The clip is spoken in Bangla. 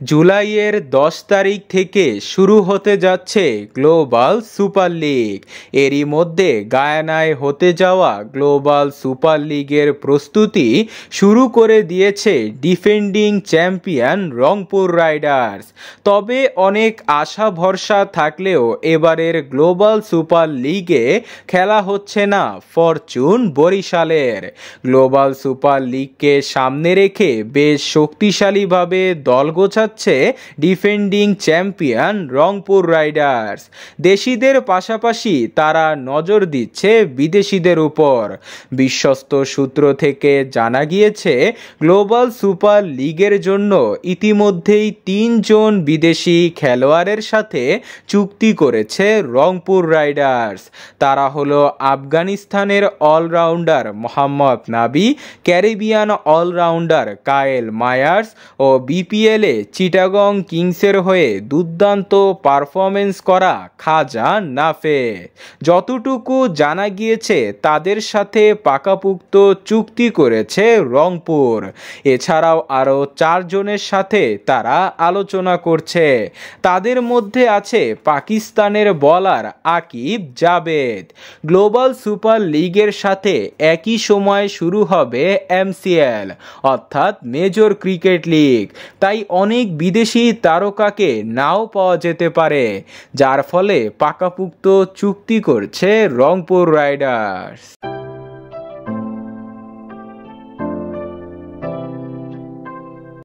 জুলাইয়ের 10 তারিখ থেকে শুরু হতে যাচ্ছে গ্লোবাল সুপার লিগ। এরই মধ্যে গায়ানায় হতে যাওয়া গ্লোবাল সুপার লিগের প্রস্তুতি শুরু করে দিয়েছে ডিফেন্ডিং চ্যাম্পিয়ন রংপুর রাইডার্স। তবে অনেক আশা ভরসা থাকলেও এবারের গ্লোবাল সুপার লিগে খেলা হচ্ছে না ফরচুন বরিশালের। গ্লোবাল সুপার লিগকে সামনে রেখে বেশ শক্তিশালীভাবে দল গোছাচ্ছে ডিফেন্ডিং চ্যাম্পিয়ন রংপুর রাইডার্স। দেশিদের পাশাপাশি তারা নজর দিচ্ছে বিদেশিদের উপর। বিশ্বস্ত সূত্র থেকে জানা গিয়েছে গ্লোবাল সুপার লিগের জন্য ইতিমধ্যেই 3 জন বিদেশি খেলোয়াড়ের সাথে চুক্তি করেছে রংপুর রাইডার্স। তারা হলো আফগানিস্তানের অলরাউন্ডার মোহাম্মদ নাবি, ক্যারিবিয়ান অলরাউন্ডার কায়েল মায়ার্স ও বিপিএলে চিটাগং কিংসের হয়ে দুর্দান্ত পারফরমেন্স করা খাজা নাফে। যতটুকু জানা গিয়েছে তাদের সাথে পাকাপোক্ত চুক্তি করেছে রংপুর। এছাড়াও আরও 4 জনের সাথে তারা আলোচনা করছে। তাদের মধ্যে আছে পাকিস্তানের bowler Aqib Javed. Global super লিগের সাথে একই সময় শুরু হবে এমসিএল অর্থাৎ মেজর ক্রিকেট লিগ, তাই অনেক বিদেশি তারকাকে নাও পাওয়া যেতে পারে, যার ফলে পাকাপোক্ত চুক্তি করছে রংপুর রাইডার্স।